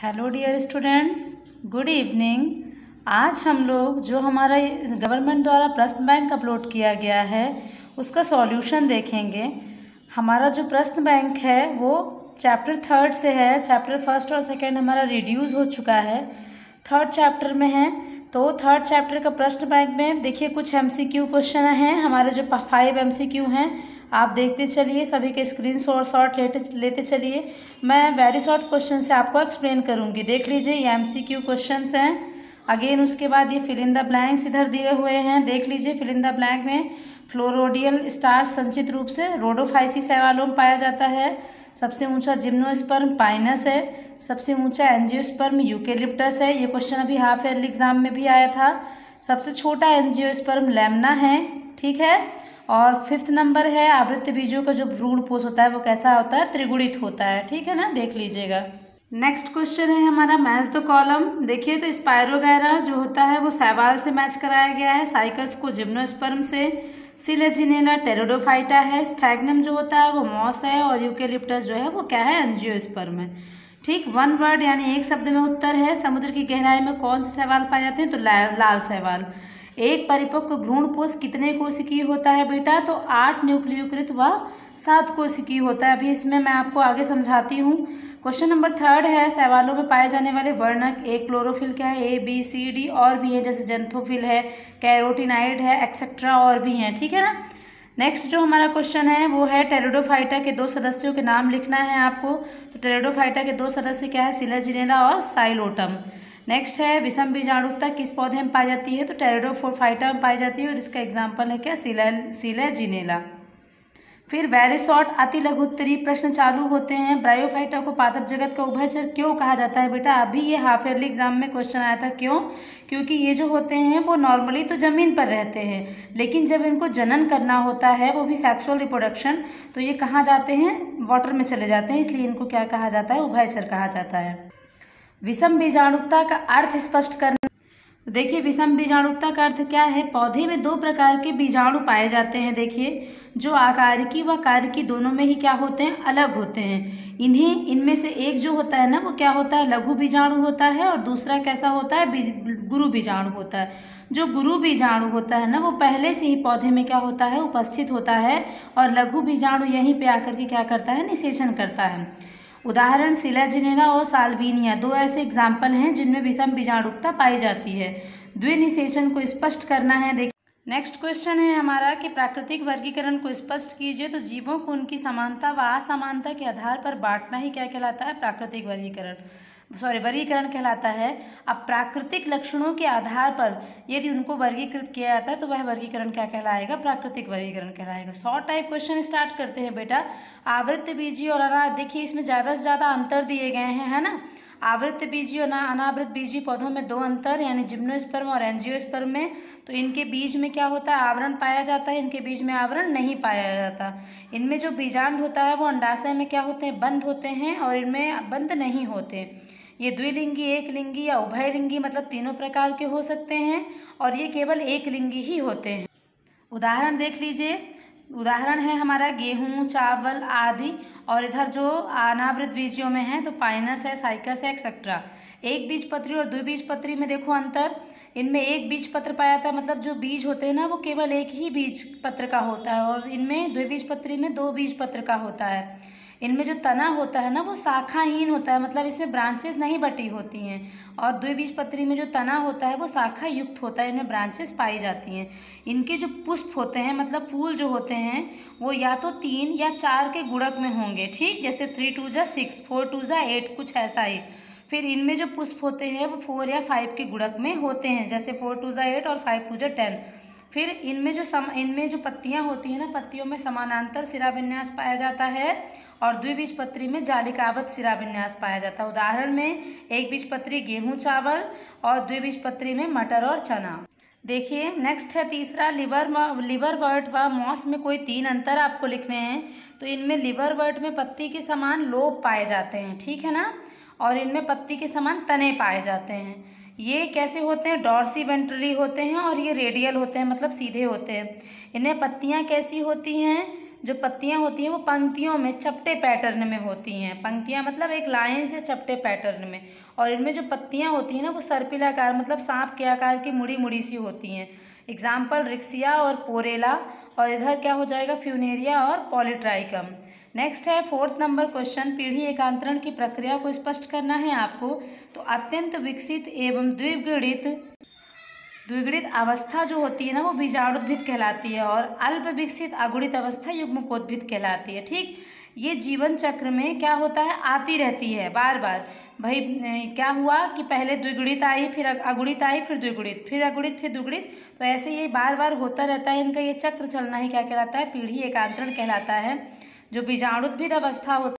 Hello dear students, good evening. आज हम लोग जो हमारा गवर्नमेंट द्वारा प्रश्न बैंक अपलोड किया गया है उसका सॉल्यूशन देखेंगे। हमारा जो प्रश्न बैंक है वो चैप्टर 3 से है। चैप्टर 1 और 2 हमारा रिड्यूस हो चुका है, 3rd चैप्टर में है। तो 3rd चैप्टर का प्रश्न बैंक में देखिए कुछ MCQ क्वेश्चन हैं। हमारे जो 5 MCQ हैं आप देखते चलिए, सभी के स्क्रीनशॉट लेते चलिए। मैं वेरी शॉर्ट क्वेश्चन से आपको एक्सप्लेन करूंगी। देख लीजिए ये MCQ क्वेश्चंस हैं। अगेन उसके बाद ये फिल इन द ब्लैंक्स इधर दिए हुए हैं। देख लीजिए फिल इन द ब्लैंक में फ्लोरोडियल स्टार्च संचित रूप से रोडोफाइसी शैवालों में पाया जाता है। सबसे ऊंचा जिम्नोस्पर्म पाइनस है। सबसे ऊंचा एंजियोस्पर्म यूकेलिप्टस है। ये क्वेश्चन अभी हाफ ईयरली एग्जाम में भी आया था। सबसे छोटा एंजियोस्पर्म लैम्ना है, ठीक है। और 5th नंबर है आवृत्त बीजों का जो भ्रूणपोष होता है वो कैसा होता है, त्रिगुणित होता है, ठीक है ना, देख लीजिएगा। नेक्स्ट क्वेश्चन है हमारा मैच द कॉलम। देखिए तो स्पायरोगैरा जो होता है वो शैवाल से मैच कराया गया है, साइकस को जिम्नोस्पर्म से, सिलेजिनेला टेरिडोफाइटा है, स्फैग्नम जो होता है वो मॉस है, और यूकेलिप्टस जो है वो क्या है, एंजियोस्पर्म है। ठीक, 1 वर्ड यानी एक शब्द में उत्तर है। समुद्र की गहराई में कौन से शैवाल पाए जाते हैं, तो लाल शैवाल। एक परिपक्व भ्रूणपोष कितने कोशिकीय होता है बेटा, तो 8 न्यूक्लियोकृत व 7 कोशिकीय होता है। अभी इसमें मैं आपको आगे समझाती हूँ। क्वेश्चन नंबर 3 है शैवालों में पाए जाने वाले वर्णक। एक क्लोरोफिल क्या है, ABCD और भी है, जैसे जेंथोफिल है, कैरोटिनाइड है, एक्सेट्रा और भी हैं, ठीक है ना। नेक्स्ट जो हमारा क्वेश्चन है वो है टेरिडोफाइटा के 2 सदस्यों के नाम लिखना है आपको। तो टेरिडोफाइटा के 2 सदस्य क्या है, सिलेजिनेला और साइलोटम। नेक्स्ट है विषम बीजाणुता किस पौधे में पाई जाती है, तो टेरिडोफाइटा में पाई जाती है, और इसका एग्जाम्पल है क्या, सिलेजिनेला। फिर वेरी शॉर्ट अति लघु उत्तरीय प्रश्न चालू होते हैं। ब्रायोफाइटा को पादप जगत का उभयचर क्यों कहा जाता है बेटा, अभी ये हाफ ईयरली एग्जाम में क्वेश्चन आया था। क्यों, क्योंकि ये जो होते हैं वो नॉर्मली तो जमीन पर रहते हैं, लेकिन जब इनको जनन करना होता है वो भी सेक्सुअल रिप्रोडक्शन, तो ये कहाँ जाते हैं, वाटर में चले जाते हैं, इसलिए इनको क्या कहा जाता है, उभयचर कहा जाता है। विषम बीजाणुता का अर्थ स्पष्ट करना। देखिए विषम बीजाणुता का अर्थ क्या है, पौधे में 2 प्रकार के बीजाणु पाए जाते हैं। देखिए जो आकारिकी व कारिकी दोनों में ही क्या होते हैं, अलग होते हैं। इनमें से एक जो होता है ना वो क्या होता है, लघु बीजाणु होता है, और दूसरा कैसा होता है, गुरु बीजाणु होता है। जो गुरु बीजाणु होता है ना वो पहले से ही पौधे में क्या होता है, उपस्थित होता है, और लघु बीजाणु यहीं पे आकर के क्या करता है, निषेचन करता है। उदाहरण सिलेजिनेला और साल्विनिया 2 ऐसे एग्जाम्पल हैं जिनमें विषम बीजाणुता पाई जाती है। द्विनिषेचन को स्पष्ट करना है। देखिए नेक्स्ट क्वेश्चन है हमारा कि प्राकृतिक वर्गीकरण को स्पष्ट कीजिए। तो जीवों को उनकी समानता व असमानता के आधार पर बांटना ही क्या कहलाता है, प्राकृतिक वर्गीकरण कहलाता है। अब प्राकृतिक लक्षणों के आधार पर यदि उनको वर्गीकृत किया जाता है तो वह वर्गीकरण क्या कहलाएगा, प्राकृतिक वर्गीकरण कहलाएगा। शॉर्ट टाइप क्वेश्चन स्टार्ट करते हैं बेटा। आवृत्त बीजी और देखिए इसमें ज़्यादा से ज़्यादा अंतर दिए गए हैं, है ना। आवृत्त बीजी और अनावृत बीजी पौधों में 2 अंतर, यानी जिम्नोस्पर्म और एंजियोस्पर्म में। तो इनके बीज में क्या होता है, आवरण पाया जाता है, इनके बीज में आवरण नहीं पाया जाता। इनमें जो बीजांड होता है वो अंडाशय में क्या होते हैं, बंद होते हैं, और इनमें बंद नहीं होते। ये द्विलिंगी, एक लिंगी या उभयलिंगी मतलब तीनों प्रकार के हो सकते हैं, और ये केवल एक लिंगी ही होते हैं। उदाहरण देख लीजिए, उदाहरण है हमारा गेहूं, चावल आदि। और इधर जो अनावृत बीजियों में है तो पाइनस है, साइकस है, एक्सेट्रा। एक बीजपत्री और द्विबीजपत्री में देखो अंतर। इनमें एक बीज पत्र पाया जाता है, मतलब जो बीज होते हैं ना वो केवल एक ही बीज पत्र का होता है, और इनमें द्विबीजपत्री में 2 बीज पत्र का होता है। इनमें जो तना होता है ना वो शाखाहीन होता है, मतलब इसमें ब्रांचेस नहीं बटी होती हैं, और द्विबीजपत्री में जो तना होता है वो शाखा युक्त होता है, इनमें ब्रांचेस पाई जाती हैं। इनके जो पुष्प होते हैं मतलब फूल जो होते हैं वो या तो 3 या 4 के गुणक में होंगे, ठीक, जैसे 3 2 जा 6, 4 2 जा 8, कुछ ऐसा ही। फिर इनमें जो पुष्प होते हैं वो 4 या 5 के गुणक में होते हैं, जैसे 4 2 जा 8 और 5 2 जा 10। फिर इनमें जो पत्तियां होती हैं ना, पत्तियों में समानांतर शिराविन्यास पाया जाता है, और द्विबीजपत्री में जालिकावत शिराविन्यास पाया जाता है। उदाहरण में एक बीजपत्री गेहूं चावल, और द्विबीजपत्री में मटर और चना। देखिए नेक्स्ट है तीसरा लिवरवर्ट व मॉस में कोई 3 अंतर आपको लिखने हैं। तो इनमें लिवरवर्ट में पत्ती के समान लोब पाए जाते हैं, ठीक है ना, और इनमें पत्ती के समान तने पाए जाते हैं। ये कैसे होते हैं, डॉर्सी वेंट्रली होते हैं, और ये रेडियल होते हैं, मतलब सीधे होते हैं। इन्हें पत्तियां कैसी होती हैं, जो पत्तियां होती हैं वो पंक्तियों में चपटे पैटर्न में होती हैं। पंक्तियां मतलब एक लाइन से चपटे पैटर्न में, और इनमें जो पत्तियां होती हैं ना वो सर्पिलाकार मतलब सांप के आकार की मुड़ी मुड़ी सी होती हैं। एग्जाम्पल रिक्सिया और पोरेला, और इधर क्या हो जाएगा फ्यूनेरिया और पॉलीट्राइकम। नेक्स्ट है 4th नंबर क्वेश्चन, पीढ़ी एकांतरण की प्रक्रिया को स्पष्ट करना है आपको। तो अत्यंत विकसित एवं द्विगुणित अवस्था जो होती है ना वो बीजाणुद्भिद कहलाती है, और अल्प विकसित अगुणित अवस्था युग्मकोद्भिद कहलाती है। ठीक, ये जीवन चक्र में क्या होता है, आती रहती है बार बार। भाई क्या हुआ कि पहले द्विगुणित आई, फिर अगुणित आई, फिर द्विगुणित, फिर अगुणित, फिर द्विगुणित, तो ऐसे ये बार बार होता रहता है। इनका ये चक्र चलना ही क्या कहलाता है, पीढ़ी एकांतरण कहलाता है। जो बीजाणुद्भिद अवस्था होती